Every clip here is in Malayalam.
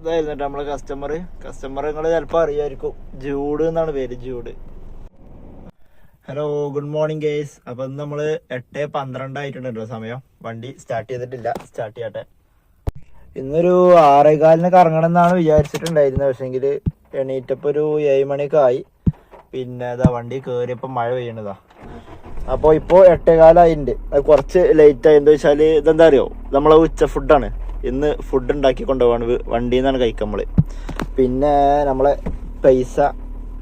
ഇതായിരുന്നു നമ്മളെ കസ്റ്റമർ നിങ്ങൾ ചിലപ്പോൾ അറിയായിരിക്കും. ജൂഡ് എന്നാണ് പേര്, Jude. Hello, good morning guys. അപ്പം ഇന്ന് നമ്മൾ 8:12 ആയിട്ടുണ്ടല്ലോ സമയം. വണ്ടി സ്റ്റാർട്ട് ചെയ്തിട്ടില്ല, സ്റ്റാർട്ട് ചെയ്യട്ടെ. ഇന്നൊരു 6:15 കറങ്ങണം എന്നാണ് വിചാരിച്ചിട്ടുണ്ടായിരുന്നത്. പക്ഷേങ്കിൽ എണീറ്റപ്പോൾ ഒരു 7 മണിയൊക്കെ ആയി. പിന്നെ ഇതാ വണ്ടി കയറിയപ്പോൾ മഴ പെയ്യണതാ. അപ്പോൾ ഇപ്പോൾ 8:15 ആയിട്ടുണ്ട്. അത് കുറച്ച് ലേറ്റ് ആയി. എന്താ വെച്ചാൽ ഇതെന്താ അറിയോ, നമ്മളെ ഉച്ച ഫുഡാണ് ഇന്ന്. ഫുഡ് ഉണ്ടാക്കി കൊണ്ടുപോകാണ് വണ്ടിയിൽ നിന്നാണ് കഴിക്കുക നമ്മൾ. പിന്നെ നമ്മളെ പൈസ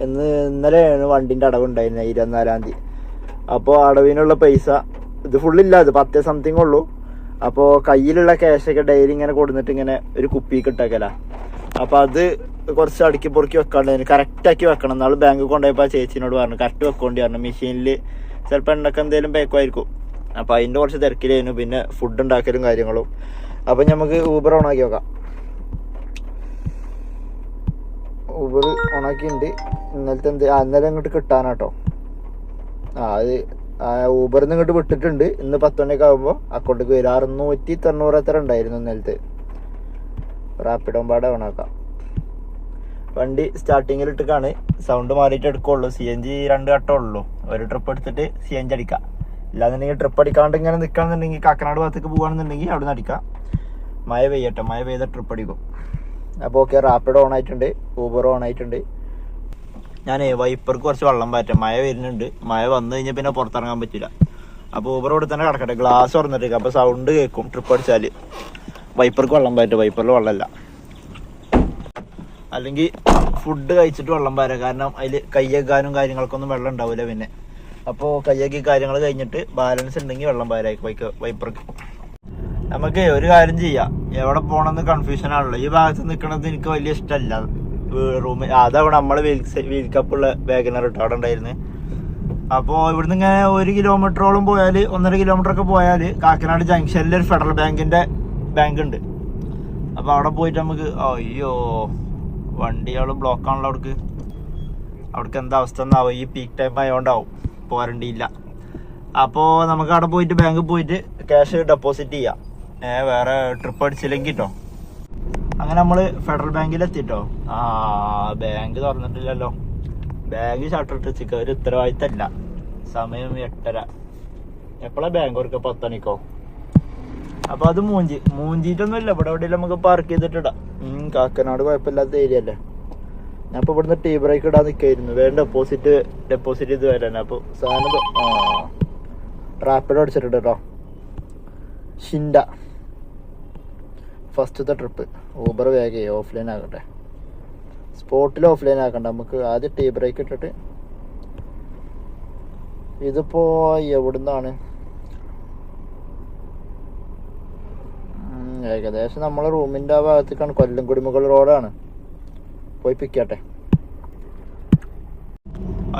ഇന്നലെയാണ് വണ്ടിൻ്റെ അടവുണ്ടായിരുന്നത്, 24-ാം തീയതി. അപ്പോൾ അടവിനുള്ള പൈസ ഇത് ഫുള്ളില്ല, ഇത് 10 സംതിങ് ഉള്ളൂ. അപ്പോൾ കയ്യിലുള്ള ക്യാഷൊക്കെ ഡെയിലി ഇങ്ങനെ കൊടുത്തിട്ട് ഇങ്ങനെ ഒരു കുപ്പിക്ക് ഇട്ടേക്കല. അപ്പോൾ അത് കുറച്ച് അടുക്കി പൊറുക്കി വെക്കാണ്ടായിരുന്നു, കറക്റ്റാക്കി വെക്കണം. നാളെ ബാങ്ക് കൊണ്ടുപോയപ്പോൾ ചേച്ചിനോട് പറഞ്ഞു കറക്റ്റ് വെക്കേണ്ടി പറഞ്ഞു. മെഷീനിൽ ചിലപ്പോൾ എണ്ണൊക്കെ എന്തെങ്കിലും ബേക്കുമായിരിക്കും. അപ്പോൾ അതിൻ്റെ കുറച്ച് തിരക്കിലായിരുന്നു. പിന്നെ ഫുഡ് ഉണ്ടാക്കലും കാര്യങ്ങളും. അപ്പം നമുക്ക് ഊബർ ഓണാക്കി നോക്കാം. ഊബർ ഓണാക്കിയിട്ടുണ്ട്. ഇന്നലെ ഇങ്ങോട്ട് കിട്ടാനാട്ടോ. അത് ഊബറിൽ നിന്ന് ഇങ്ങോട്ട് വിട്ടിട്ടുണ്ട്. ഇന്ന് 10 മണിയൊക്കെ ആകുമ്പോൾ അക്കൗണ്ടിലേക്ക് വരും. 690 എത്ര ഉണ്ടായിരുന്നു ഇന്നലത്തെ. റാപ്പിഡോ പാടെ ഓണാക്കാം. വണ്ടി സ്റ്റാർട്ടിങ്ങിൽ ഇട്ടിട്ടാണ്, സൗണ്ട് മാറിയിട്ട് എടുക്കുള്ളൂ. CNG 2 ഘട്ടം ഉള്ളൂ. ഒരു ട്രിപ്പ് എടുത്തിട്ട് CNG അടിക്കാം. ഇല്ലാന്നുണ്ടെങ്കിൽ ട്രിപ്പ് അടിക്കാണ്ട് ഇങ്ങനെ നിൽക്കുകയാണെന്നുണ്ടെങ്കിൽ കാക്കനാട് ഭാഗത്തേക്ക് പോകുകയാണെന്നുണ്ടെങ്കിൽ അവിടെ നിന്ന് അടിക്കാം. മഴ പെയ്യട്ടെ, മഴ പെയ്ത ട്രിപ്പ് അടിക്കും. അപ്പോൾ ഓക്കെ, റാപ്പിഡോ ഓൺ ആയിട്ടുണ്ട്, ഊബർ ഓൺ ആയിട്ടുണ്ട്. ഞാൻ വൈപ്പർക്ക് കുറച്ച് വെള്ളം പാറ്റാം, മഴ വരുന്നുണ്ട്. മഴ വന്നു കഴിഞ്ഞാൽ പിന്നെ പുറത്തിറങ്ങാൻ പറ്റില്ല. അപ്പോൾ ഊബർ ഇവിടെ തന്നെ കിടക്കട്ടെ. ഗ്ലാസ് തുറന്നിട്ടേക്ക്, അപ്പോൾ സൗണ്ട് കേൾക്കും ട്രിപ്പ് അടിച്ചാൽ. വൈപ്പർക്ക് വെള്ളം പാറ്റും, വൈപ്പറിൽ വെള്ളമല്ല. അല്ലെങ്കിൽ ഫുഡ് കഴിച്ചിട്ട് വെള്ളം പാരാം, കാരണം അതിൽ കയ്യേക്കാനും കാര്യങ്ങൾക്കൊന്നും വെള്ളം ഉണ്ടാവില്ല പിന്നെ. അപ്പോൾ കയ്യേക്കി കാര്യങ്ങൾ കഴിഞ്ഞിട്ട് ബാലൻസ് ഉണ്ടെങ്കിൽ വെള്ളം പാരായി വൈപ്പർക്ക്. നമുക്ക് ഒരു കാര്യം ചെയ്യാം, എവിടെ പോകണമെന്ന് കൺഫ്യൂഷൻ ആണല്ലോ. ഈ ഭാഗത്ത് നിൽക്കണത് എനിക്ക് വലിയ ഇഷ്ടമല്ല. റൂമിൽ അതവിടെ നമ്മൾ വീൽ കപ്പുള്ള വാഗനർ ഇട്ടോ അവിടെ ഉണ്ടായിരുന്നു. അപ്പോൾ ഇവിടുന്ന് ഇങ്ങനെ 1 കിലോമീറ്ററോളം പോയാൽ, 1.5 കിലോമീറ്ററൊക്കെ പോയാൽ കാക്കനാട് ജംഗ്ഷനിൽ ഒരു ഫെഡറൽ ബാങ്കിൻ്റെ ബാങ്ക് ഉണ്ട്. അപ്പോൾ അവിടെ പോയിട്ട് നമുക്ക്, അയ്യോ വണ്ടികൾ ബ്ലോക്കാണല്ലോ അവിടേക്ക് എന്താ അവസ്ഥ എന്നാവും. ഈ പീക്ക് ടൈം ആയതുകൊണ്ടാവും പോരണ്ടിയില്ല. അപ്പോൾ നമുക്ക് അവിടെ പോയിട്ട് ബാങ്കിൽ പോയിട്ട് ക്യാഷ് ഡെപ്പോസിറ്റ് ചെയ്യാം. വേറെ ട്രിപ്പ് അടിച്ചില്ലെങ്കിൽ കേട്ടോ. അങ്ങനെ നമ്മൾ ഫെഡറൽ ബാങ്കിൽ എത്തിട്ടോ. ബാങ്ക് തുറന്നിട്ടില്ലല്ലോ. ബാങ്ക് ഷട്ടർ ഇട്ട് വെച്ചിട്ട് ഒരു ഉത്തരവാദിത്തമല്ല. സമയം 8:30. എപ്പോഴാണ് ബാങ്ക് ഓർക്കുക? 10 മണിക്കോ. അപ്പോൾ അത് മൂഞ്ചിട്ടൊന്നും ഇല്ല. ഇവിടെ എവിടെയെങ്കിലും നമുക്ക് പാർക്ക് ചെയ്തിട്ടിടാം. കാക്കനാട് കുഴപ്പമില്ലാത്ത ഏരിയ അല്ലേ. ഞാൻ ഇപ്പോൾ ഇവിടുന്ന് ടീ ബ്രേക്ക് ഇടാൻ നിൽക്കായിരുന്നു. വേണ്ട ഡെപ്പോസിറ്റ് ചെയ്ത് വരാൻ. അപ്പോൾ സാധനം റാപ്പിഡോ അടിച്ചിട്ടുണ്ട് കേട്ടോ. ഷിൻഡ ഫസ്റ്റത്തെ ട്രിപ്പ്. ഊബർ വേഗം ഓഫ്ലൈൻ ആകട്ടെ, സ്പോട്ടിൽ ഓഫ്ലൈൻ ആക്കണ്ട. നമുക്ക് ആദ്യം ടീ ബ്രേക്ക് ഇട്ടിട്ട്. ഇതിപ്പോ എവിടുന്നാണ്? ഏകദേശം നമ്മളെ റൂമിൻ്റെ ആ ഭാഗത്തേക്കാണ്. കൊല്ലം കുടിമുകൾ റോഡാണ്. പോയി പിക്കട്ടെ.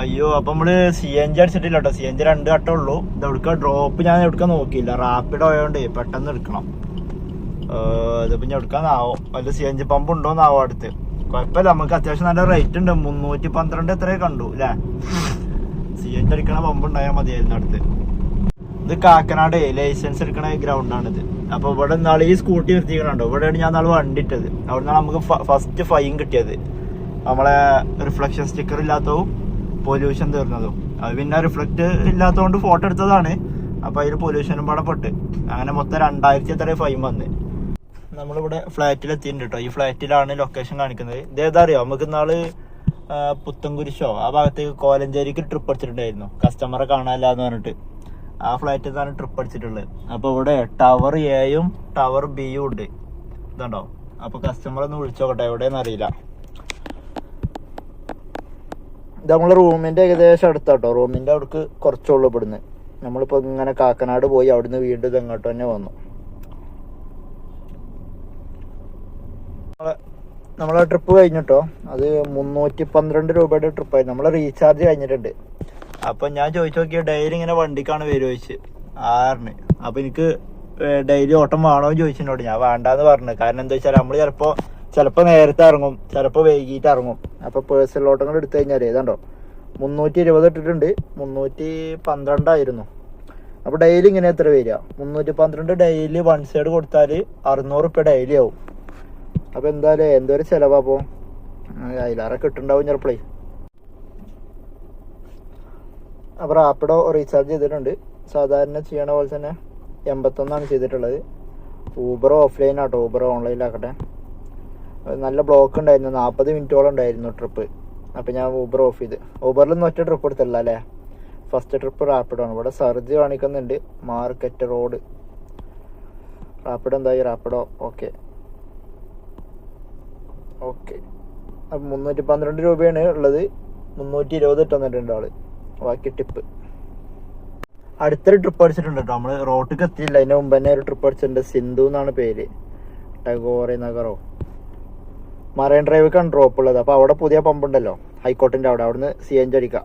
അയ്യോ, അപ്പം നമ്മള് CNG അടിച്ചിട്ടില്ല കേട്ടോ. CNG 2 ഘട്ടം ഉള്ളൂ. ഇത് എവിടുക്ക ഡ്രോപ്പ് ഞാൻ എടുക്കാൻ നോക്കിയില്ല. റാപ്പിഡ് ആയതുകൊണ്ട് പെട്ടെന്ന് എടുക്കണം. ഇതിപ്പോൾ ഞാൻ എടുക്കാന്നാവും. വല്ല CNG പമ്പ് ഉണ്ടോന്നാവും അടുത്ത്. കുഴപ്പമില്ല, നമുക്ക് അത്യാവശ്യം നല്ല റേറ്റ് ഉണ്ട്. 312 എത്രയോ കണ്ടു അല്ലേ. CNG അടിക്കണ പമ്പ് ഉണ്ടായാൽ മതിയായിരുന്നു അടുത്ത്. ഇത് കാക്കനാട് ലൈസൻസ് എടുക്കണ ഗ്രൗണ്ടാണിത്. അപ്പോൾ ഇവിടെ നാളെ ഈ സ്കൂട്ടി നിർത്തിക്കണുണ്ടോ, ഇവിടെയാണ് ഞാൻ നാളെ വണ്ടി ഇട്ടത്. അവിടെ നിന്നാണ് നമുക്ക് ഫസ്റ്റ് ഫൈൻ കിട്ടിയത്. നമ്മളെ റിഫ്ലക്ഷൻ സ്റ്റിക്കർ ഇല്ലാത്തതും പൊല്യൂഷൻ തീർന്നതും. അത് പിന്നെ റിഫ്ലക്റ്റ് ഇല്ലാത്തതുകൊണ്ട് ഫോട്ടോ എടുത്തതാണ്. അപ്പോൾ അതിൽ പൊല്യൂഷനും പാടെ പെട്ട് അങ്ങനെ മൊത്തം 2000 എത്ര ഫൈൻ വന്ന്. നമ്മളിവിടെ ഫ്ലാറ്റിൽ എത്തിയിട്ടുണ്ട് കേട്ടോ. ഈ ഫ്ലാറ്റിലാണ് ലൊക്കേഷൻ കാണിക്കുന്നത്. ഇതേതാ അറിയോ, നമുക്ക് നാള് പുത്തൻകുരിശോ ആ ഭാഗത്തേക്ക് കോലഞ്ചേരിക്ക് ട്രിപ്പ് അടിച്ചിട്ടുണ്ടായിരുന്നു. കസ്റ്റമറെ കാണാനില്ലാന്ന് പറഞ്ഞിട്ട് ആ ഫ്ലാറ്റിൽ നിന്നാണ് ട്രിപ്പ് അടിച്ചിട്ടുള്ളത്. അപ്പോൾ ഇവിടെ ടവർ Aയും ടവർ Bയും ഉണ്ട്. ഇതുണ്ടോ. അപ്പോൾ കസ്റ്റമറൊന്ന് വിളിച്ചോക്കട്ടെ, എവിടെയെന്ന് അറിയില്ല. ഇത് നമ്മളെ റൂമിൻ്റെ ഏകദേശം അടുത്താട്ടോ. റൂമിൻ്റെ അവിടേക്ക് കുറച്ചുള്ളൂ ഇവിടുന്ന്. നമ്മളിപ്പോൾ ഇങ്ങനെ കാക്കനാട് പോയി അവിടുന്ന് വീണ്ടും ഇത് അങ്ങോട്ട് തന്നെ വന്നു. നമ്മളെ ട്രിപ്പ് കഴിഞ്ഞിട്ടോ. അത് 312 രൂപയുടെ ട്രിപ്പായി. നമ്മളെ റീചാർജ് കഴിഞ്ഞിട്ടുണ്ട്. അപ്പം ഞാൻ ചോദിച്ചു നോക്കിയ ഡെയിലി ഇങ്ങനെ വണ്ടിക്കാണ് വരുമോ ചോദിച്ച് 6-ന്. അപ്പം എനിക്ക് ഡെയിലി ഓട്ടം വേണോ എന്ന് ചോദിച്ചിട്ടുണ്ടോ. ഞാൻ വേണ്ടാന്ന് പറഞ്ഞു. കാരണം എന്താ വെച്ചാൽ നമ്മൾ ചിലപ്പോൾ നേരത്തെ ഇറങ്ങും, ചിലപ്പോൾ വൈകിട്ട് ഇറങ്ങും. അപ്പോൾ പേഴ്സണൽ ഓട്ടങ്ങൾ എടുത്തു കഴിഞ്ഞാൽ ഏതാണ്ടോ 320 ഇട്ടിട്ടുണ്ട്. 312 ആയിരുന്നു. അപ്പോൾ ഡെയിലി ഇങ്ങനെ എത്ര വരിക? 312 ഡെയിലി 1 സൈഡ് കൊടുത്താൽ 600 റുപ്യ ഡെയിലി ആവും. അപ്പോൾ എന്തായാലും എന്തോരം ചിലവാ അപ്പോൾ അതിലാറെ കിട്ടുന്നുണ്ടാവും ചിലപ്പോഴേ. അപ്പോൾ റാപ്പിഡോ റീചാർജ് ചെയ്തിട്ടുണ്ട്. സാധാരണ ചെയ്യണ പോലെ തന്നെ 81 ചെയ്തിട്ടുള്ളത്. ഊബർ ഓഫ്ലൈൻ ആട്ടോ, ഊബർ ഓൺലൈനിലാക്കട്ടെ. നല്ല ബ്ലോക്ക് ഉണ്ടായിരുന്നു, 40 മിനിറ്റോളം ഉണ്ടായിരുന്നു ട്രിപ്പ്. അപ്പോൾ ഞാൻ ഊബർ ഓഫ് ചെയ്ത്. ഊബറിലൊന്നും ഒറ്റ ട്രിപ്പ് എടുത്തില്ല അല്ലേ. ഫസ്റ്റ് ട്രിപ്പ് റാപ്പിഡോ ആണ്. ഇവിടെ സർജ് കാണിക്കുന്നുണ്ട്, മാർക്കറ്റ് റോഡ്. റാപ്പിഡോ എന്തായി? റാപ്പിഡോ ഓക്കെ. അപ്പം 312 രൂപയാണ് ഉള്ളത്. 320 ഇട്ട് തന്നിട്ടുണ്ട് ആള്. ബാക്കി ടിപ്പ്. അടുത്തൊരു ട്രിപ്പ് അടിച്ചിട്ടുണ്ട് കേട്ടോ. നമ്മൾ റോട്ടിക്ക് എത്തിയില്ല, അതിന് മുമ്പ് തന്നെ ഒരു ട്രിപ്പ് അടിച്ചിട്ടുണ്ട്. സിന്ധു എന്നാണ് പേര്. ടഗോറെ നഗറോ മറൈൻ ഡ്രൈവിലേക്കാണ് ഡ്രോപ്പ് ഉള്ളത്. അപ്പോൾ അവിടെ പുതിയ പമ്പ് ഉണ്ടല്ലോ ഹൈക്കോർട്ടിൻ്റെ അവിടുന്ന് CNG അടിക്കാം.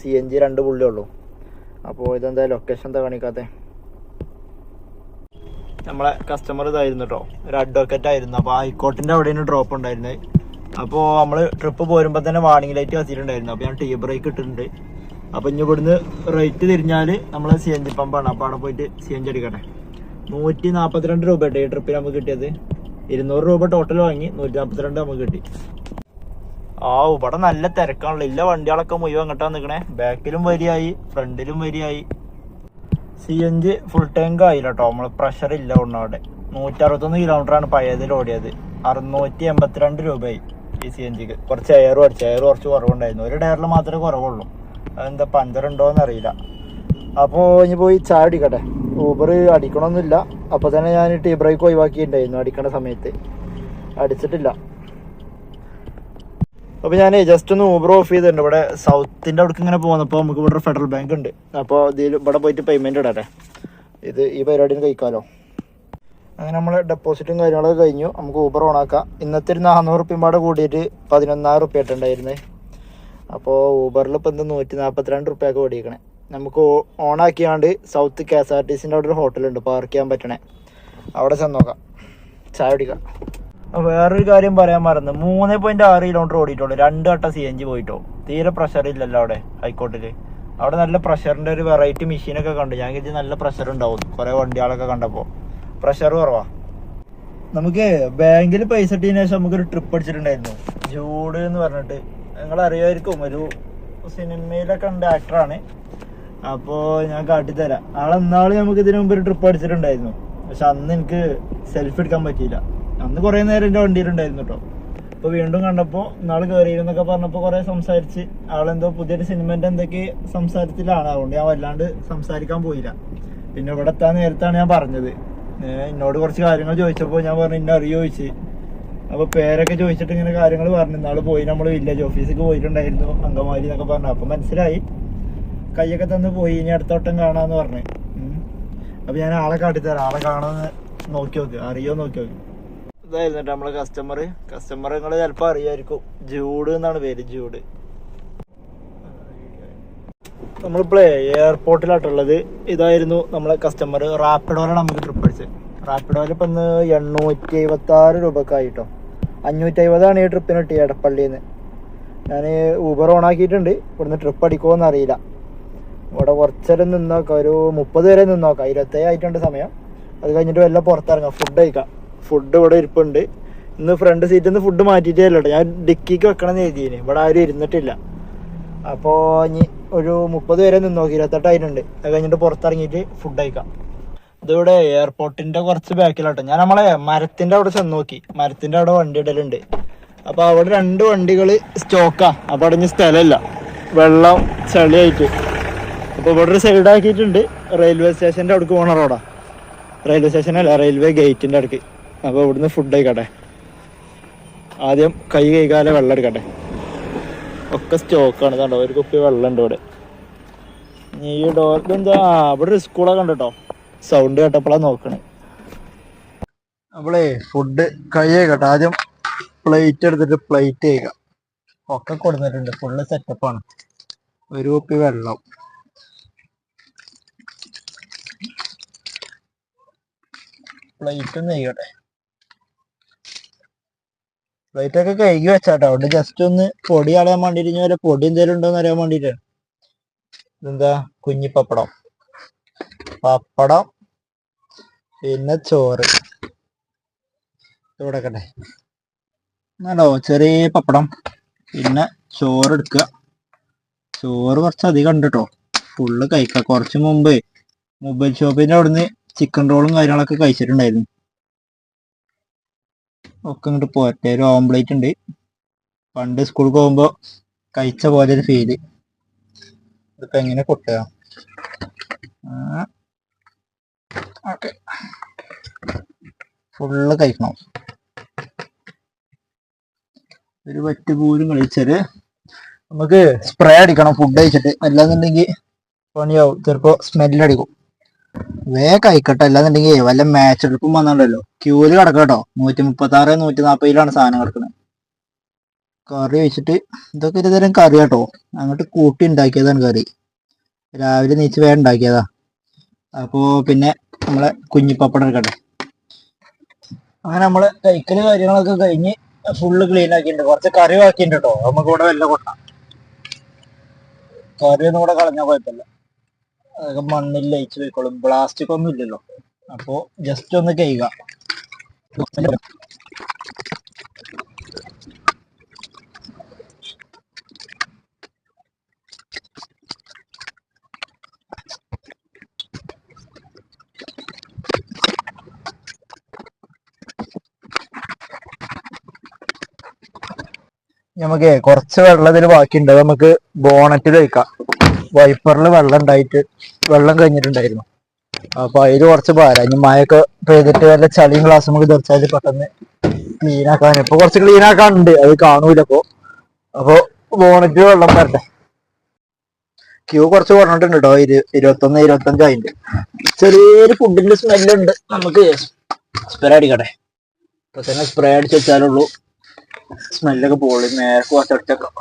CNG 2 പുള്ളിയേ ഉള്ളൂ. അപ്പോൾ ഇതെന്താ ലൊക്കേഷൻ എന്താ കാണിക്കാതെ? നമ്മളെ കസ്റ്റമർ ഇതായിരുന്നു കേട്ടോ, ഒരു അഡ്വക്കേറ്റ് ആയിരുന്നു. അപ്പോൾ ഹൈക്കോർട്ടിൻ്റെ അവിടെയാണ് ഡ്രോപ്പ് ഉണ്ടായിരുന്നത്. അപ്പോൾ നമ്മൾ ട്രിപ്പ് പോരുമ്പോൾ തന്നെ വാർണിംഗ് ലൈറ്റ് കത്തിയിട്ടുണ്ടായിരുന്നു. അപ്പോൾ ഞാൻ ടീ ബ്രേക്ക് ഇട്ടിട്ടുണ്ട്. അപ്പോൾ ഇനി ഇവിടുന്ന് റൈറ്റ് തിരിഞ്ഞാൽ നമ്മൾ CNG പമ്പാണ്. അപ്പോൾ അവിടെ പോയിട്ട് CNG അടിക്കട്ടെ. 142 രൂപ കേട്ടോ ഈ ട്രിപ്പിൽ നമുക്ക് കിട്ടിയത്. 200 രൂപ ടോട്ടൽ വാങ്ങി, 142 നമുക്ക് കിട്ടി. ഇവിടെ നല്ല തിരക്കാണല്ലോ. ഇല്ല വണ്ടികളൊക്കെ മുഴുവൻ അങ്ങോട്ടാണ് നിൽക്കണേ. ബാക്കിലും വരിയായി, ഫ്രണ്ടിലും വരിയായി. CNG ഫുൾ ടാങ്ക് ആയില്ല കേട്ടോ. നമ്മൾ പ്രഷർ ഇല്ല അവിടെ. 161 കിലോമീറ്ററാണ് പഴയതിൽ ഓടിയത്. 682 രൂപയായി ഈ CNGക്ക്. കുറച്ച് എയർ കുറച്ച് കുറവുണ്ടായിരുന്നു. ഒരു ടയറിൽ മാത്രമേ കുറവുള്ളൂ. അതെന്താ പഞ്ചറുണ്ടോയെന്ന് അറിയില്ല. അപ്പോൾ ഇനി പോയി ചായ അടിക്കട്ടെ. ഊബർ അടിക്കണമെന്നില്ല. അപ്പോൾ തന്നെ ഞാൻ ടീ ബ്രേക്ക് ഒഴിവാക്കിയിട്ടുണ്ടായിരുന്നു അടിക്കണ സമയത്ത്. അടിച്ചിട്ടില്ല. അപ്പോൾ ഞാൻ ജസ്റ്റ് ഒന്ന് ഊബർ ഓഫ് ചെയ്തിട്ടുണ്ട്. ഇവിടെ സൗത്തിൻ്റെ അവിടേക്ക് ഇങ്ങനെ പോകുന്നപ്പോൾ നമുക്ക് ഇവിടെ ഫെഡറൽ ബാങ്ക് ഉണ്ട്. അപ്പോൾ ഇവിടെ പോയിട്ട് പേയ്മെൻറ്റ് ഇടട്ടെ. ഈ പരിപാടിന് കഴിക്കാമല്ലോ. അങ്ങനെ നമ്മൾ ഡെപ്പോസിറ്റും കാര്യങ്ങളൊക്കെ കഴിഞ്ഞു. നമുക്ക് ഊബർ ഓണാക്കാം. ഇന്നത്തെ ഒരു 400 റുപ്യ പാടെ കൂടിയിട്ട് 11,000 റുപ്യ ആയിട്ടുണ്ടായിരുന്നേ. അപ്പോൾ ഊബറിൽ ഇപ്പോൾ എന്ത് 142 റുപ്യൊക്കെ ഓടിക്കണേ. നമുക്ക് ഓണാക്കിയാണ്ട് സൗത്ത് KSRTCൻ്റെ അവിടെ ഒരു ഹോട്ടലുണ്ട് പാർക്ക് ചെയ്യാൻ പറ്റണേ. അവിടെ ചെന്ന് നോക്കാം, ചായ കുടിക്കാം. വേറൊരു കാര്യം പറയാൻ മറന്നു, 3.6 കിലോമീറ്റർ ഓടിയിട്ടുള്ളൂ. 2 വട്ടം CNG പോയിട്ടോ. തീരെ പ്രഷർ ഇല്ലല്ലോ അവിടെ ഹൈക്കോർട്ടിൽ. അവിടെ നല്ല പ്രഷറിൻ്റെ ഒരു വെറൈറ്റി മെഷീനൊക്കെ കണ്ടു. ഞാൻ കരുതി നല്ല പ്രഷർ ഉണ്ടാവും. കുറേ വണ്ടികളൊക്കെ കണ്ടപ്പോൾ പ്രഷർ കുറവാ. നമുക്ക് ബാങ്കിൽ പൈസ ഇട്ടതിന് ശേഷം നമുക്കൊരു ട്രിപ്പ് അടിച്ചിട്ടുണ്ടായിരുന്നു, ജൂഡ് എന്ന് പറഞ്ഞിട്ട്. നിങ്ങൾ അറിയാമായിരിക്കും, ഒരു സിനിമയിലൊക്കെ ഉണ്ട് ആക്ടറാണ്. അപ്പോൾ ഞാൻ കാട്ടിത്തരാം. ആളെന്നാൾ നമുക്ക് ഇതിനു മുമ്പ് ഒരു ട്രിപ്പ് അടിച്ചിട്ടുണ്ടായിരുന്നു. പക്ഷെ അന്ന് എനിക്ക് സെൽഫി എടുക്കാൻ പറ്റിയില്ല. അന്ന് കുറേ നേരം എൻ്റെ വണ്ടിയിലുണ്ടായിരുന്നു കേട്ടോ. അപ്പോൾ വീണ്ടും കണ്ടപ്പോൾ നാൾ കയറിയിരുന്നൊക്കെ പറഞ്ഞപ്പോൾ കുറേ സംസാരിച്ച്. ആളെന്തോ പുതിയൊരു സിനിമേൻ്റെ എന്തൊക്കെ സംസാരത്തിലാണ്. അതുകൊണ്ട് ഞാൻ വല്ലാണ്ട് സംസാരിക്കാൻ പോയില്ല. പിന്നെ ഇവിടെ എത്താൻ നേരത്താണ് ഞാൻ പറഞ്ഞത്. എന്നോട് കുറച്ച് കാര്യങ്ങൾ ചോദിച്ചപ്പോൾ ഞാൻ പറഞ്ഞു ഇന്നെ അറിയോ ചോദിച്ച്. അപ്പോൾ പേരൊക്കെ ചോദിച്ചിട്ട് ഇങ്ങനെ കാര്യങ്ങൾ പറഞ്ഞു. നാളെ പോയി നമ്മൾ വില്ലേജ് ഓഫീസിലേക്ക് പോയിട്ടുണ്ടായിരുന്നു, അങ്കമാലി എന്നൊക്കെ പറഞ്ഞു. അപ്പോൾ മനസ്സിലായി. കൈയൊക്കെ തന്ന് പോയി, ഇനി അടുത്ത വട്ടം കാണാമെന്ന് പറഞ്ഞു. അപ്പോൾ ഞാൻ ആളെ കാട്ടിത്തരാം. ആളെ കാണാമെന്ന് നോക്കി നോക്ക്, അറിയോ നോക്കി നോക്ക്. ഇതായിരുന്നു കേട്ടോ നമ്മളെ കസ്റ്റമർ നിങ്ങൾ ചിലപ്പോൾ അറിയായിരിക്കും. ജൂഡ് എന്നാണ് പേര്, ജൂഡ്. നമ്മളിപ്പോഴേ എയർപോർട്ടിലായിട്ടുള്ളത്. ഇതായിരുന്നു നമ്മളെ കസ്റ്റമർ. റാപ്പിഡോയിലാണ് നമുക്ക് ട്രിപ്പ് അടിച്ചത്. റാപ്പിഡോയിൽ ഇപ്പം ഇന്ന് 876 രൂപക്ക് ആയിട്ടോ. 550 ഈ ട്രിപ്പിന് കിട്ടി എടപ്പള്ളിയിൽ നിന്ന്. ഞാൻ ഊബർ ഓണാക്കിയിട്ടുണ്ട്. ഇവിടുന്ന് ട്രിപ്പ് അടിക്കുമോ എന്നറിയില്ല. ഇവിടെ കുറച്ചേരം നിന്ന് നോക്കാം, ഒരു 30 വരെ നിന്ന് നോക്കാം. 27 ആയിട്ടുണ്ട് സമയം. അത് കഴിഞ്ഞിട്ട് വല്ല പുറത്തിറങ്ങാം, ഫുഡ് കഴിക്കാം. ഫുഡ് ഇവിടെ ഇരിപ്പുണ്ട്. ഇന്ന് ഫ്രണ്ട് സീറ്റിൽ നിന്ന് ഫുഡ് മാറ്റിയിട്ടേ അല്ല കേട്ടോ. ഞാൻ ഡിക്കിക്ക് വെക്കണം എന്ന് എഴുതിയേനെ. ഇവിടെ ആരും ഇരുന്നിട്ടില്ല. അപ്പോൾ ഇനി ഒരു 30 വരെ നിന്ന് നോക്കി. 28 ആയിട്ടുണ്ട്. അത് കഴിഞ്ഞിട്ട് പുറത്തിറങ്ങിയിട്ട് ഫുഡ് കഴിക്കാം. ഇതിവിടെ എയർപോർട്ടിൻ്റെ കുറച്ച് ബാക്കിലാട്ടോ. ഞാൻ നമ്മളെ മരത്തിൻ്റെ അവിടെ ചെന്ന് നോക്കി. മരത്തിൻ്റെ അവിടെ വണ്ടി ഇടലുണ്ട്. അപ്പോൾ അവിടെ 2 വണ്ടികൾ സ്റ്റോക്കാണ്. അപ്പോൾ അവിടെ ഇനി സ്ഥലമില്ല, വെള്ളം ചളിയായിട്ട്. അപ്പോൾ ഇവിടെ ഒരു സൈഡാക്കിയിട്ടുണ്ട്. റെയിൽവേ സ്റ്റേഷൻ്റെ അവിടേക്ക് പോകണ റോഡാണ്. റെയിൽവേ സ്റ്റേഷനല്ല, റെയിൽവേ ഗേറ്റിൻ്റെ അടുക്ക്. അപ്പോൾ ഇവിടുന്ന് ഫുഡ് കഴിക്കട്ടെ. ആദ്യം കൈ കൈകാലെ വെള്ളം എടുക്കട്ടെ. ഒക്കെ സ്റ്റോക്കാണ്. കണ്ടോ, ഒരു കുപ്പി വെള്ളം ഉണ്ട് ഇവിടെ. ഈ ഡോർ ഇതെന്താ, ഇവിടെ ഒരു സ്കൂളൊക്കെ ഉണ്ട് കേട്ടോ. സൗണ്ട് കേട്ടപ്പോഴാണ് നോക്കണേ. നമ്മളേ ഫുഡ് കൈ കഴിക്കട്ടെ. ആദ്യം പ്ലേറ്റ് എടുത്തിട്ട് പ്ലേറ്റ് ചെയ്യുക. ഒക്കെ കൊടുത്തിട്ടുണ്ട്, ഫുള്ള് സെറ്റപ്പാണ്. ഒരു കുപ്പി വെള്ളം, പ്ലേറ്റ് ഒന്ന് കഴിക്കട്ടെ. പ്ലേറ്റ് ഒക്കെ കഴുകി വെച്ചാട്ടോ. അവിടെ ജസ്റ്റ് ഒന്ന് പൊടി കളയാൻ വേണ്ടിയിട്ട്, ഇനി വരെ പൊടി എന്തെങ്കിലും ഉണ്ടോന്ന് അറിയാൻ വേണ്ടിയിട്ടാണ്. ഇതെന്താ, കുഞ്ഞിപ്പപ്പടം, പപ്പടം, പിന്നെ ചോറ്. ഇവിടെ കട്ടെ. എന്നാലോ ചെറിയ പപ്പടം, പിന്നെ ചോറ് എടുക്കുക. ചോറ് കുറച്ചധികം ഉണ്ട് കേട്ടോ, ഫുള്ള് കഴിക്കുക. കുറച്ച് മുമ്പ് മൊബൈൽ ഷോപ്പിന്റെ അവിടുന്ന് ചിക്കൻ റോളും കാര്യങ്ങളൊക്കെ കഴിച്ചിട്ടുണ്ടായിരുന്നു. ഒക്കെ ഇങ്ങോട്ട് പോരട്ടെ. ഒരു ഓംപ്ലേറ്റ് ഉണ്ട്, പണ്ട് സ്കൂളിൽ പോകുമ്പോൾ കഴിച്ച പോലെ ഒരു ഫീല്. ഇതിപ്പോ എങ്ങനെ കൊട്ടുക? ഓക്കെ, ഫുള്ള് കഴിക്കണം. ഒരു പറ്റ് പോലും കഴിച്ചാല് നമുക്ക് സ്പ്രേ അടിക്കണം ഫുഡ് കഴിച്ചിട്ട്, അല്ലാന്നുണ്ടെങ്കിൽ പണിയാവും, ചിലപ്പോ സ്മെല്ലടിക്കും. വേഗം കഴിക്കട്ടെ, അല്ലാന്നുണ്ടെങ്കിൽ വല്ല മാച്ച് ട്രിപ്പും വന്നിട്ടുണ്ടല്ലോ, ക്യൂല് കിടക്കട്ടോ. 136 140 സാധനം കിടക്കുന്നത്. കറി വെച്ചിട്ട്, ഇതൊക്കെ ഒരു തരം കറി കേട്ടോ, അങ്ങോട്ട് കൂട്ടി ഉണ്ടാക്കിയതാണ് കറി. രാവിലെ നീച്ച് വേഗം ഉണ്ടാക്കിയതാ. അപ്പോ പിന്നെ നമ്മളെ കുഞ്ഞിപ്പപ്പടം എടുക്കട്ടെ. അങ്ങനെ നമ്മള് കഴിക്കല് കാര്യങ്ങളൊക്കെ കഴിഞ്ഞ് ഫുള്ള് ക്ലീൻ ആക്കിയിട്ടുണ്ട്. കുറച്ച് കറി ബാക്കിയിട്ടുണ്ട് കേട്ടോ, നമുക്ക് ഇവിടെ വല്ല കൊട്ടാം. കറി ഒന്നും കൂടെ കളഞ്ഞാൽ കുഴപ്പമില്ല, അതൊക്കെ മണ്ണിൽ ലയിച്ച് പോയിക്കോളും. പ്ലാസ്റ്റിക് ഒന്നും ഇല്ലല്ലോ, അപ്പോ ജസ്റ്റ് ഒന്ന് കഴുകാം. നമുക്ക് കുറച്ച് വെള്ളം ഇതിൽ ബാക്കിയുണ്ട്, നമുക്ക് ബോണറ്റിൽ വയ്ക്കാം. വൈപ്പറിൽ വെള്ളം ഉണ്ടായിട്ട് വെള്ളം കഴിഞ്ഞിട്ടുണ്ടായിരുന്നു, അപ്പൊ അതിൽ കുറച്ച് ഭാരം. ഇനി മഴയൊക്കെ പെയ്തിട്ട് വല്ല ചളിയും ഗ്ലാസ് നമുക്ക് തെറിച്ചാൽ പെട്ടെന്ന് ക്ലീൻ ആക്കാൻ. ഇപ്പൊ കുറച്ച് ക്ലീൻ ആക്കാനുണ്ട്, അത് കാണൂല അപ്പൊ ബോണറ്റിൽ വെള്ളം വരട്ടെ. ക്യൂ കുറച്ച് കുറഞ്ഞിട്ടുണ്ട് കേട്ടോ, 21 25 ആയിട്ടുണ്ട്. ചെറിയൊരു ഫുഡിന്റെ സ്മെല്ലുണ്ട്. നമുക്ക് സ്പ്രേ അടിക്കട്ടെ. ഇപ്പൊ തന്നെ സ്പ്രേ അടിച്ച് വെച്ചാലുള്ളൂ സ്മെല്ലൊക്കെ പോളി. നേരെ കുറച്ചടിച്ചേക്കാം.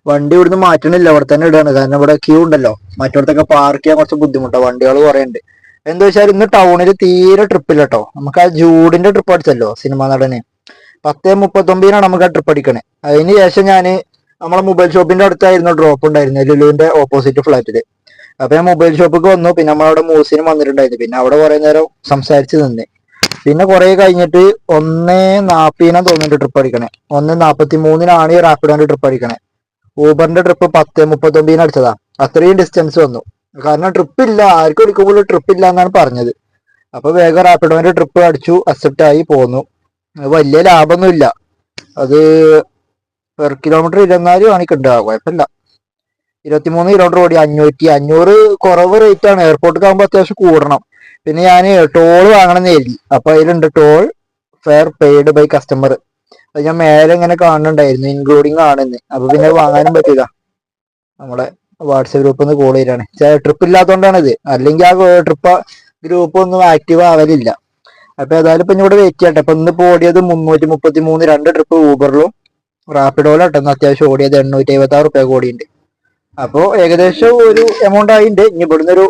വണ്ടി ഇവിടുന്ന് മാറ്റണില്ല, ഇവിടെ തന്നെ ഇടാണ്. കാരണം ഇവിടെ ക്യൂ ഉണ്ടല്ലോ, മറ്റോടത്തൊക്കെ പാർക്ക് ചെയ്യാൻ കുറച്ച് ബുദ്ധിമുട്ടാണ്, വണ്ടികൾ കുറെ ഉണ്ട്. എന്താ വെച്ചാൽ ഇന്ന് ടൗണിൽ തീരെ ട്രിപ്പില്ല കേട്ടോ. നമുക്ക് ആ ജൂഡിന്റെ ട്രിപ്പ് അടിച്ചല്ലോ, സിനിമാ നടന്. 10:39 നമുക്ക് ആ ട്രിപ്പ് അടിക്കണേ. അതിന് ശേഷം ഞാന് നമ്മളെ മൊബൈൽ ഷോപ്പിന്റെ അടുത്തായിരുന്നു ഡ്രോപ്പ് ഉണ്ടായിരുന്നു, ലുലുവിന്റെ ഓപ്പോസിറ്റ് ഫ്ലാറ്റില്. അപ്പൊ ഞാൻ മൊബൈൽ ഷോപ്പിൽ വന്നു, പിന്നെ നമ്മളവിടെ മൂസിനും വന്നിട്ടുണ്ടായിരുന്നു. പിന്നെ അവിടെ കുറെ നേരം സംസാരിച്ച് നിന്ന്. പിന്നെ കുറെ കഴിഞ്ഞിട്ട് 1:40 തോന്നിട്ട് ട്രിപ്പ് അടിക്കണേ. 1:43 ഈ റാപ്പിഡോന്റെ ട്രിപ്പ് അടിക്കണേ. ഊബറിന്റെ ട്രിപ്പ് 10:39 അടിച്ചതാ. അത്രയും ഡിസ്റ്റൻസ് വന്നു. കാരണം ട്രിപ്പ് ഇല്ല, ആർക്കും എടുക്കുമ്പോൾ ട്രിപ്പ് ഇല്ല എന്നാണ് പറഞ്ഞത്. അപ്പൊ വേഗം റാപ്പിഡോന്റെ ട്രിപ്പ് അടിച്ചു, അക്സെപ്റ്റ് ആയി പോന്നു. വലിയ ലാഭമൊന്നും ഇല്ല, അത് പെർ കിലോമീറ്റർ 24 കാണിക്കണ്ട, കുഴപ്പമില്ല. 23 കിലോമീറ്റർ ഓടി 500 കുറവ് റേറ്റ് ആണ്. എയർപോർട്ടിൽ ആകുമ്പോൾ അത്യാവശ്യം കൂടണം. പിന്നെ ഞാൻ ടോൾ വാങ്ങണം എഴുതി, അപ്പൊ അതിലുണ്ട് toll fare paid by customer. അത് ഞാൻ മേലെ ഇങ്ങനെ കാണുന്നുണ്ടായിരുന്നു, ഇൻക്ലൂഡിങ് ആണെന്ന്. അപ്പൊ പിന്നെ വാങ്ങാനും പറ്റില്ല. നമ്മുടെ വാട്സപ്പ് ഗ്രൂപ്പിൽ നിന്ന് കോൾ ചെയ്യാണ്. ട്രിപ്പ് ഇല്ലാത്തതുകൊണ്ടാണ് ഇത്, അല്ലെങ്കിൽ ആ ട്രിപ്പ് ഗ്രൂപ്പ് ഒന്നും ആക്റ്റീവ് ആവലില്ല. അപ്പൊ ഏതായാലും ഇപ്പൊ ഇവിടെ വെയിറ്റ് ചെയ്യട്ടെ. ഇപ്പൊ ഇന്നിപ്പോ ഓടിയത് 333, 2 ട്രിപ്പ് ഊബറിലും റാപ്പിഡോയിലും ഇട്ടെന്ന് അത്യാവശ്യം ഓടിയത് 876 ഓടിയുണ്ട്. അപ്പോ ഏകദേശം ഒരു എമൗണ്ട് ആയിട്ടുണ്ട്. ഇനി ഇവിടുന്ന് ഒരു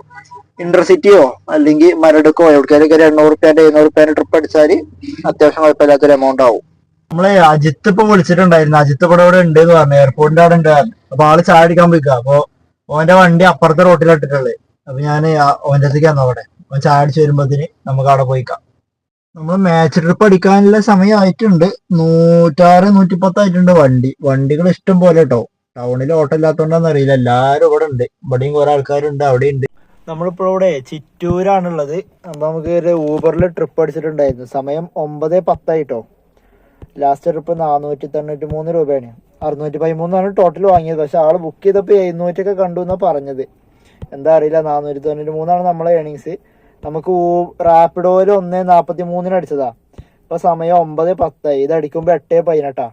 ഇന്റർസിറ്റിയോ അല്ലെങ്കിൽ മരടുക്കോ എവിടേക്കാലൊക്കെ ഒരു 800 700 ട്രിപ്പ് അടിച്ചാല് അത്യാവശ്യം കുഴപ്പമില്ലാത്തൊരു എമൗണ്ട് ആവും. നമ്മളെ അജിത്ത് ഇപ്പൊ വിളിച്ചിട്ടുണ്ടായിരുന്നു. അജിത്ത് ഇവിടെ ഇവിടെ ഉണ്ട് എന്ന് പറഞ്ഞു, എയർപോർട്ടിന്റെ അവിടെ ഉണ്ട്. അപ്പൊ ആള് ചായ അടിക്കാൻ പോയിക്കാ. അപ്പൊ ഓന്റെ വണ്ടി അപ്പുറത്തെ റോട്ടിലിട്ടിട്ടുള്ളത്. അപ്പൊ ഞാൻ ഓന്റെ അടുത്തേക്ക് വന്നു. അവിടെ ഓൻ ചായ അടിച്ച് വരുമ്പോത്തിന് നമുക്ക് അവിടെ പോയിക്കാം. നമ്മൾ മാച്ച് ട്രിപ്പ് അടിക്കാനുള്ള സമയം ആയിട്ടുണ്ട്. 106 110 ആയിട്ടുണ്ട് വണ്ടികൾ ഇഷ്ടം പോലെ കേട്ടോ. ടൗണിൽ ഓട്ടം ഇല്ലാത്തോണ്ടാന്ന് അറിയില്ല, എല്ലാരും ഇവിടെ ഉണ്ട്. ഇവിടെയും കുറെ ആൾക്കാരുണ്ട്, അവിടെ ഉണ്ട്. നമ്മളിപ്പോ ഇവിടെ ചിറ്റൂരാണുള്ളത്. അപ്പൊ നമുക്ക് ഒരു ഊബറിൽ ട്രിപ്പ് അടിച്ചിട്ടുണ്ടായിരുന്നു. സമയം 9:10 ആയിട്ടോ. ലാസ്റ്റ് ട്രിപ്പ് 493 രൂപയാണ്. 613 ടോട്ടൽ വാങ്ങിയത്. പക്ഷെ ആള് ബുക്ക് ചെയ്തപ്പോ 700 കണ്ടു എന്നാ പറഞ്ഞത്. എന്താ അറിയില്ല. 493 നമ്മളെ ഏണിങ്സ്. നമുക്ക് റാപ്പിഡോയില് 1:43 അടിച്ചതാ. ഇപ്പൊ സമയം 9:10 ഇത് അടിക്കുമ്പോ 8:18.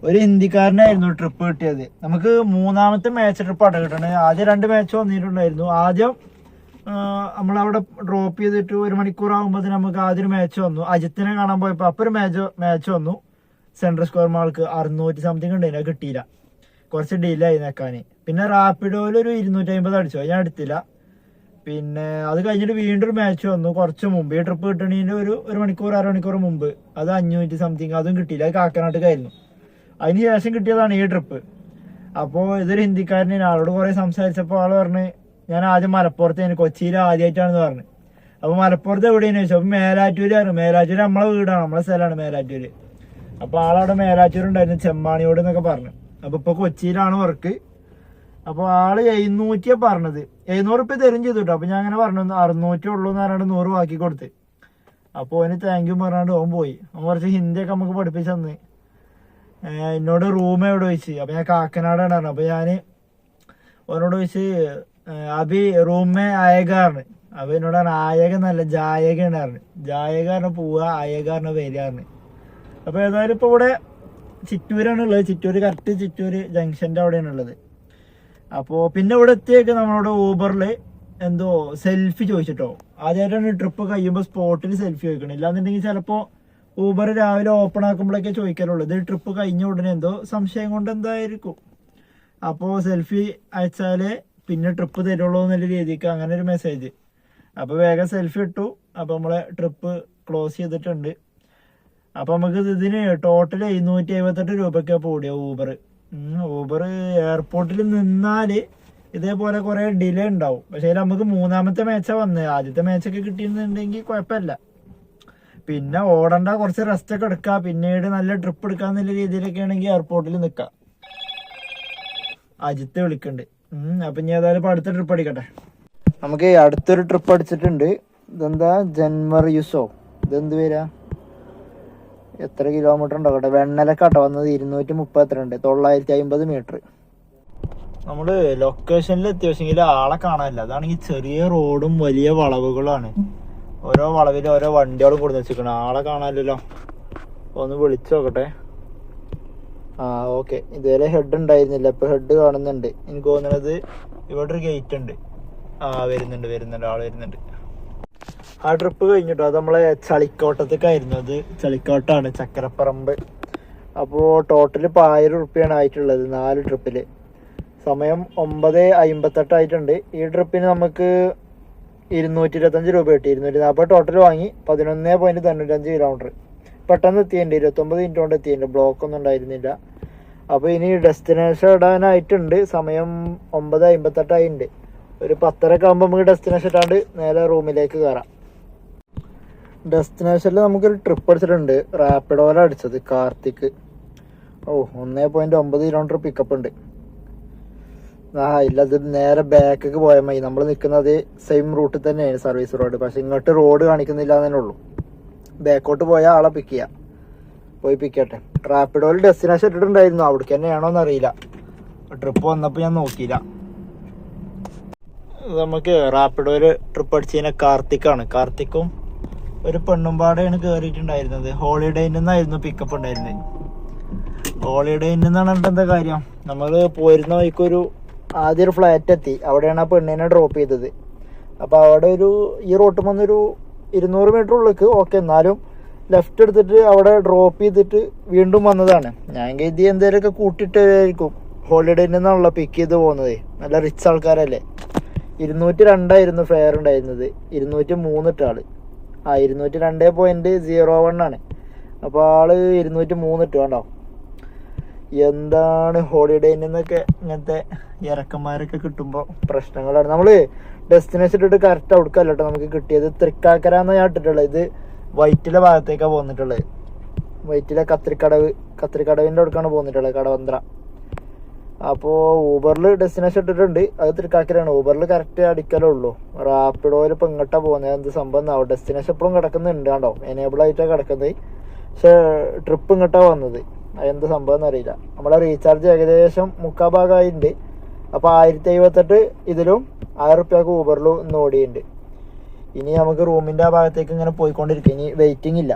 ഒരു ഹിന്ദിക്കാരനായിരുന്നു ട്രിപ്പ് കിട്ടിയത്. നമുക്ക് മൂന്നാമത്തെ മാച്ച് ട്രിപ്പ് അട കിട്ടണേ. ആദ്യം 2 മാച്ച് വന്നിട്ടുണ്ടായിരുന്നു. ആദ്യം നമ്മളവിടെ ഡ്രോപ്പ് ചെയ്തിട്ട് 1 മണിക്കൂർ ആകുമ്പോൾ നമുക്ക് ആദ്യം ഒരു മാച്ച് വന്നു. അജിത്തിനെ കാണാൻ പോയപ്പോ അപ്പൊ ഒരു മാച്ച് വന്നു. സെൻട്രൽ സ്ക്വയർ മാൾക്ക് 600 സംതിങ് ഉണ്ടായിരുന്നു, കിട്ടിയില്ല. കുറച്ച് ഡിലേ ആയി നിൽക്കാൻ. പിന്നെ റാപ്പിഡോയിൽ ഒരു 250 അടിച്ചു, ഞാൻ എടുത്തില്ല. പിന്നെ അത് കഴിഞ്ഞിട്ട് വീണ്ടും ഒരു മാച്ച് വന്നു കുറച്ച് മുമ്പ്. ഈ ട്രിപ്പ് കിട്ടണതിന്റെ ഒരു മണിക്കൂർ 1/2 മണിക്കൂർ മുമ്പ്. അത് 500 സംതിങ്, അതും കിട്ടിയില്ല. അത് കാക്കനാട്ടുകായിരുന്നു. അതിന് ശേഷം കിട്ടിയതാണ് ഈ ട്രിപ്പ്. അപ്പോൾ ഇതൊരു ഹിന്ദിക്കാരനെ. ആളോട് കുറെ സംസാരിച്ചപ്പോൾ ആള് പറഞ്ഞ് ഞാൻ ആദ്യം മലപ്പുറത്തേന്, കൊച്ചിയിൽ ആദ്യമായിട്ടാണെന്ന് പറഞ്ഞു. അപ്പൊ മലപ്പുറത്ത് എവിടെയെന്ന് ചോദിച്ചു. അപ്പൊ മേലാറ്റൂരാണ്. മേലാറ്റൂര് നമ്മളെ വീടാണ്, നമ്മളെ സ്ഥലമാണ് മേലാറ്റൂര്. അപ്പൊ ആളവിടെ മേലാറ്റൂർ ഉണ്ടായിരുന്നു, ചെമ്മാണിയോട് എന്നൊക്കെ പറഞ്ഞു. അപ്പൊ ഇപ്പൊ കൊച്ചിയിലാണ് വർക്ക്. അപ്പൊ ആള് 700 പറഞ്ഞത്. 700 റുപ്യ തരും ചെയ്തു കേട്ടോ. അപ്പൊ ഞാൻ അങ്ങനെ പറഞ്ഞു 600 ഉള്ളൂ എന്ന് പറഞ്ഞാണ്ട് 100 ബാക്കി കൊടുത്ത്. അപ്പൊ അവന് താങ്ക് യു പറഞ്ഞാണ്ട് ഓൻ പോയി. അവൻ കുറച്ച് ഹിന്ദിയൊക്കെ നമുക്ക് പഠിപ്പിച്ചു തന്ന്. എന്നോട് റൂം എവിടെ ചോദിച്ചു. അപ്പൊ ഞാൻ കാക്കനാടാണ് പറഞ്ഞു. അപ്പൊ ഞാന് അവനോട് ചോദിച്ച് അഭി റൂമേ ആയകാറിന്. അപ്പൊ എന്നോട് പറഞ്ഞു ആയക എന്നല്ല ജായക ഉണ്ടായിരുന്നു. ജായകാരനെ പോവുക, ആയകാരനെ വരികയാണ്. അപ്പൊ ഏതായാലും ഇപ്പൊ ഇവിടെ ചിറ്റൂരാണ് ഉള്ളത്. ചിറ്റൂര് കറക്റ്റ് ചിറ്റൂര് ജംഗ്ഷന്റെ അവിടെയാണ് ഉള്ളത്. അപ്പോ പിന്നെ ഇവിടെ എത്തിയൊക്കെ നമ്മളോട് ഊബറിൽ എന്തോ സെൽഫി ചോദിച്ചിട്ടോ. ആദ്യമായിട്ടാണ് ട്രിപ്പ് കഴിയുമ്പോൾ സ്പോട്ടിൽ സെൽഫി ചോദിക്കണം. ഇല്ലാന്നുണ്ടെങ്കിൽ ചിലപ്പോ ഊബർ രാവിലെ ഓപ്പൺ ആക്കുമ്പോഴേക്കെ ചോദിക്കാറുള്ളൂ. ഇത് ട്രിപ്പ് കഴിഞ്ഞ ഉടനെ എന്തോ സംശയം കൊണ്ട് എന്തായിരിക്കും. അപ്പോൾ സെൽഫി അയച്ചാലേ പിന്നെ ട്രിപ്പ് തരുള്ളൂ എന്നുള്ള രീതിക്ക് അങ്ങനെ ഒരു മെസ്സേജ്. അപ്പോൾ വേഗം സെൽഫി ഇട്ടു. അപ്പോൾ നമ്മളെ ട്രിപ്പ് ക്ലോസ് ചെയ്തിട്ടുണ്ട്. അപ്പോൾ നമുക്ക് ഇതിന് ടോട്ടൽ 278 രൂപയ്ക്കാണ് പോടിയ ഊബർ. ഊബർ എയർപോർട്ടിൽ നിന്നാൽ ഇതേപോലെ കുറേ ഡിലേ ഉണ്ടാവും. പക്ഷേ നമുക്ക് 3ാമത്തെ മാച്ചാണ് വന്നത്. ആദ്യത്തെ മാച്ചൊക്കെ കിട്ടിയിരുന്നുണ്ടെങ്കിൽ കുഴപ്പമില്ല. പിന്നെ ഓടണ്ട, കുറച്ച് റെസ്റ്റ് ഒക്കെ എടുക്കുക, പിന്നീട് നല്ല ട്രിപ്പ് എടുക്കാന്നുള്ള രീതിയിലൊക്കെ ആണെങ്കിൽ എയർപോർട്ടിൽ നിൽക്കാം. അജിത്ത് വിളിക്കുന്നുണ്ട്. അപ്പൊ ഇനി ഏതായാലും അടുത്ത ട്രിപ്പ് അടിക്കട്ടെ. നമുക്ക് അടുത്തൊരു ട്രിപ്പ് അടിച്ചിട്ടുണ്ട്. ഇതെന്താ ജൻവറിയുസോ, ഇതെന്ത് പേരാ, എത്ര കിലോമീറ്റർ ഉണ്ടാകട്ടെ. വെണ്ണലക്കാട്ടോ വന്നത്. 232, 950 മീറ്റർ. നമ്മള് ലൊക്കേഷനിൽ എത്തിയെങ്കിൽ ആളെ കാണാനില്ല. അതാണെങ്കിൽ ചെറിയ റോഡും വലിയ വളവുകളാണ്. ഓരോ വളവിലും ഓരോ വണ്ടികളും കൊടുത്ത് വെച്ചിരിക്കണം. ആളെ കാണാനില്ലല്ലോ. ഒന്ന് വിളിച്ചു നോക്കട്ടെ. ഓക്കെ. ഇതുവരെ ഹെഡ് ഉണ്ടായിരുന്നില്ല, ഇപ്പൊ ഹെഡ് കാണുന്നുണ്ട്. എനിക്ക് തോന്നുന്നത് ഇവിടെ ഒരു ഗേറ്റ് ഉണ്ട്. വരുന്നുണ്ട് ആള് വരുന്നുണ്ട്. ആ ട്രിപ്പ് കഴിഞ്ഞിട്ടോ. അത് നമ്മളെ ചളിക്കോട്ടത്തേക്കായിരുന്നു. അത് ചളിക്കോട്ടാണ്, ചക്കരപ്പറമ്പ്. അപ്പോൾ ടോട്ടൽ ഇപ്പോൾ 1000 റുപ്യാണ് ആയിട്ടുള്ളത് 4 ട്രിപ്പില്. സമയം 9:58 ആയിട്ടുണ്ട്. ഈ ട്രിപ്പിന് നമുക്ക് 225 രൂപ കിട്ടി. 240 ടോട്ടൽ വാങ്ങി. 11.95 കിലോമീറ്റർ. പെട്ടെന്ന് എത്തിയിട്ടുണ്ട്. 29 മിനിറ്റ് കൊണ്ട് എത്തിയിട്ടുണ്ട്. ബ്ലോക്ക് ഒന്നും ഉണ്ടായിരുന്നില്ല. അപ്പോൾ ഇനി ഡെസ്റ്റിനേഷൻ ഇടാനായിട്ടുണ്ട്. സമയം 9:58 ആയിട്ടുണ്ട്. ഒരു 10:30 ആകുമ്പോൾ നമുക്ക് ഡെസ്റ്റിനേഷൻ ഇട്ടാണ്ട് നേരെ റൂമിലേക്ക് കയറാം. ഡെസ്റ്റിനേഷനിൽ നമുക്കൊരു ട്രിപ്പ് അടിച്ചിട്ടുണ്ട്. റാപ്പിഡോല അടിച്ചത്, കാർത്തിക്. 1.9 കിലോമീറ്റർ പിക്കപ്പ് ഉണ്ട്. ഇല്ല, അത് നേരെ ബാക്കിലേക്ക് പോയാൽ മതി. നമ്മൾ നിൽക്കുന്നത് സെയിം റൂട്ടിൽ തന്നെയാണ്, സർവീസ് റോഡ്. പക്ഷെ ഇങ്ങോട്ട് റോഡ് കാണിക്കുന്നില്ല എന്നേ ഉള്ളൂ. ബാക്കോട്ട് പോയാൽ ആളെ പിക്ക് ചെയ്യാം. പോയി പിക്കട്ടെ. റാപ്പിഡോയിൽ ഡെസ്റ്റിനേഷൻ ഇട്ടിട്ടുണ്ടായിരുന്നു. അവിടേക്ക് തന്നെയാണോന്ന് അറിയില്ല. ട്രിപ്പ് വന്നപ്പോൾ ഞാൻ നോക്കിയില്ല. നമുക്ക് റാപ്പിഡോയിൽ ട്രിപ്പ് അടിച്ചതിനെ കാർത്തിക്കാണ്. കാർത്തിക്കും ഒരു പെണ്ണുമ്പാടെയാണ് കയറിയിട്ടുണ്ടായിരുന്നത്. ഹോളിഡേ നിന്നായിരുന്നു പിക്കപ്പ് ഉണ്ടായിരുന്നത്. ഹോളിഡേ നിന്നാണ് എന്താ കാര്യം, നമ്മൾ പോയിരുന്ന വഴിക്കൊരു ആദ്യം ഒരു ഫ്ലാറ്റ് എത്തി. അവിടെയാണ് ആ പെണ്ണിനെ ഡ്രോപ്പ് ചെയ്തത്. അപ്പോൾ അവിടെ ഈ റോട്ടിൽ വന്നൊരു 200 മീറ്റർ ഉള്ളിലേക്ക് ഓക്കെ. എന്നാലും ലെഫ്റ്റ് എടുത്തിട്ട് അവിടെ ഡ്രോപ്പ് ചെയ്തിട്ട് വീണ്ടും വന്നതാണ്. ഞാൻ കരുതി എന്തെങ്കിലുമൊക്കെ കൂട്ടിയിട്ടായിരിക്കും. ഹോളിഡേ നിന്നാണല്ലോ പിക്ക് ചെയ്ത് പോകുന്നത്. നല്ല റിച്ച് ആൾക്കാരല്ലേ. 202 ഫെയർ ഉണ്ടായിരുന്നത്. 203 ഇട്ട ആള്. 202.01 ആണ്. അപ്പോൾ ആള് 203 ഇട്ടു. കണ്ടോ എന്താണ് ഹോളിഡേ നിന്നൊക്കെ ഇങ്ങനത്തെ ഇറക്കന്മാരൊക്കെ കിട്ടുമ്പോൾ പ്രശ്നങ്ങളാണ്. നമ്മൾ ഡെസ്റ്റിനേഷൻ ഇട്ടിട്ട് കറക്റ്റ് അവിടേക്കല്ല കേട്ടോ നമുക്ക് കിട്ടിയത്. തൃക്കാക്കര എന്ന് ഞാൻ ഇട്ടിട്ടുള്ളത്. ഇത് വൈറ്റിലെ ഭാഗത്തേക്കാണ് പോന്നിട്ടുള്ളത്. വൈറ്റിലെ കത്രിക്കടവിൻ്റെ അടുക്കാണ് പോന്നിട്ടുള്ളത്, കടവന്ത്ര. അപ്പോൾ ഊബറിൽ ഡെസ്റ്റിനേഷൻ ഇട്ടിട്ടുണ്ട്. അത് തൃക്കാക്കരയാണ്. ഊബറിൽ കറക്റ്റ് അടിക്കലേ ഉള്ളൂ. റാപ്പിഡോയിൽ ഇപ്പം ഇങ്ങോട്ടാണ് പോകുന്നത്. എന്ത് സംഭവം എന്നാവും. ഡെസ്റ്റിനേഷൻ എപ്പോഴും കിടക്കുന്നുണ്ട് കണ്ടോ, എനേബിൾ ആയിട്ടാണ് കിടക്കുന്നത്. പക്ഷെ ട്രിപ്പ് ഇങ്ങോട്ടാണ് വന്നത്. അതെന്ത് സംഭവം എന്നറിയില്ല. നമ്മളെ റീചാർജ് ഏകദേശം 3/4 ഭാഗമായിട്ടുണ്ട്. അപ്പോൾ 1078 ഇതിലും 1000 റുപ്യക്ക് ഊബറിലും ഇന്ന് ഓടിയുണ്ട്. ഇനി നമുക്ക് റൂമിൻ്റെ ആ ഭാഗത്തേക്ക് ഇങ്ങനെ പോയിക്കൊണ്ടിരിക്കും. ഇനി വെയിറ്റിംഗ് ഇല്ല.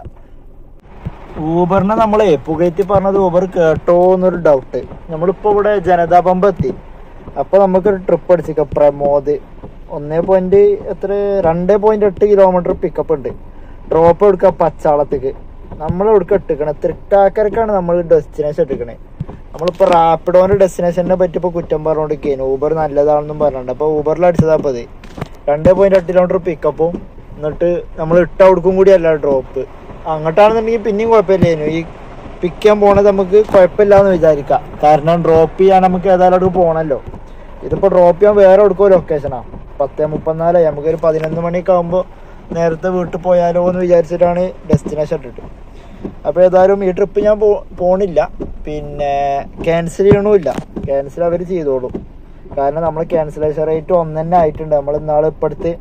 ഊബറിനെ നമ്മളെ പുകയറ്റി പറഞ്ഞത് ഊബർ കേട്ടോ എന്നൊരു ഡൗട്ട്. നമ്മളിപ്പോൾ ഇവിടെ ജനതാ പമ്പ് എത്തി. അപ്പോൾ നമുക്കൊരു ട്രിപ്പ് അടിച്ചിക്കാം. പ്രമോദ് 2.8 കിലോമീറ്റർ പിക്കപ്പ് ഉണ്ട്. ഡ്രോപ്പ് എടുക്കുക പച്ചാളത്തേക്ക്. നമ്മൾ എവിടേക്ക് ഇട്ടിക്കണേ, തൃക്കാക്കരക്കാണ് നമ്മൾ ഡെസ്റ്റിനേഷൻ ഇട്ടിക്കണേ. നമ്മളിപ്പോൾ റാപ്പിഡോൻ്റെ ഡെസ്റ്റിനേഷനെ പറ്റി ഇപ്പോൾ കുറ്റം പറഞ്ഞുകൊണ്ടിരിക്കുകയാണ്. ഊബർ നല്ലതാണെന്നും പറഞ്ഞിട്ടുണ്ട്. അപ്പോൾ ഊബറിൽ അടിച്ചതാ. അപ്പോൾ 2.8 കിലോമീറ്റർ പിക്കപ്പും എന്നിട്ട് നമ്മൾ ഇട്ട അവിടേക്കും കൂടിയല്ല ഡ്രോപ്പ്. അങ്ങോട്ടാണെന്നുണ്ടെങ്കിൽ പിന്നെയും കുഴപ്പമില്ലായിരുന്നു. ഈ പിക്ക് ചെയ്യാൻ പോണത് നമുക്ക് കുഴപ്പമില്ല എന്ന് വിചാരിക്കാം. കാരണം ഡ്രോപ്പ് ചെയ്യാൻ നമുക്ക് ഏതായാലും അവിടെ പോകണമല്ലോ. ഇതിപ്പോൾ ഡ്രോപ്പ് ചെയ്യാൻ വേറെ എടുക്കുമോ ലൊക്കേഷനാണ്. 10:34. നമുക്കൊരു 11 മണിയൊക്കെ ആകുമ്പോൾ നേരത്തെ വീട്ടിൽ പോയാലോ എന്ന് വിചാരിച്ചിട്ടാണ് ഡെസ്റ്റിനേഷൻ ഇട്ടിട്ട്. അപ്പോൾ ഏതായാലും ഈ ട്രിപ്പ് ഞാൻ പോണില്ല, പിന്നെ ക്യാൻസൽ ചെയ്യണമില്ല. ക്യാൻസൽ അവർ ചെയ്തോളും. കാരണം നമ്മൾ ക്യാൻസലേഷൻ റേറ്റ് 1 തന്നെ ആയിട്ടുണ്ട്. നമ്മൾ ഇന്നാളെ ഇപ്പോഴത്തെ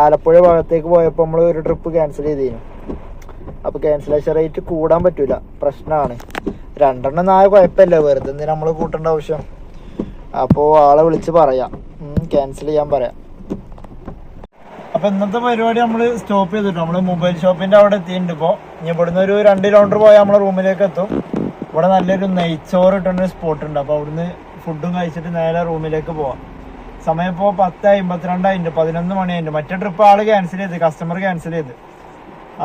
ആലപ്പുഴ ഭാഗത്തേക്ക് പോയപ്പോൾ നമ്മൾ ഒരു ട്രിപ്പ് ക്യാൻസൽ ചെയ്തിരുന്നു. അപ്പോൾ ക്യാൻസലേഷൻ റേറ്റ് കൂടാൻ പറ്റില്ല, പ്രശ്നമാണ്. 2 ആയ കുഴപ്പമില്ല, വെറുതെ എന്തിനാ നമ്മൾ കൂട്ടേണ്ട ആവശ്യം. അപ്പോൾ ആളെ വിളിച്ച് പറയാം, ക്യാൻസൽ ചെയ്യാൻ പറയാം. അപ്പോൾ ഇന്നത്തെ പരിപാടി നമ്മൾ സ്റ്റോപ്പ് ചെയ്തിട്ടു. നമ്മൾ മൊബൈൽ ഷോപ്പിൻ്റെ അവിടെ എത്തിയിട്ടുണ്ട്. ഇപ്പോൾ ഇനി ഇവിടുന്ന് ഒരു 2 കിലോമീറ്റർ പോയാൽ നമ്മളെ റൂമിലേക്ക് എത്തും. ഇവിടെ നല്ലൊരു നെയ്ച്ചോറ് കിട്ടുന്ന സ്പോട്ട് ഉണ്ട്. അപ്പോൾ അവിടുന്ന് ഫുഡും കഴിച്ചിട്ട് നേരെ റൂമിലേക്ക് പോവാം. സമയം ഇപ്പോൾ 10:52 11 മണിയായിട്ട്. മറ്റേ ട്രിപ്പ് ആൾ ക്യാൻസൽ ചെയ്ത്, കസ്റ്റമർ ക്യാൻസൽ ചെയ്ത്.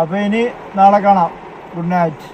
അപ്പോൾ ഇനി നാളെ കാണാം. Good night.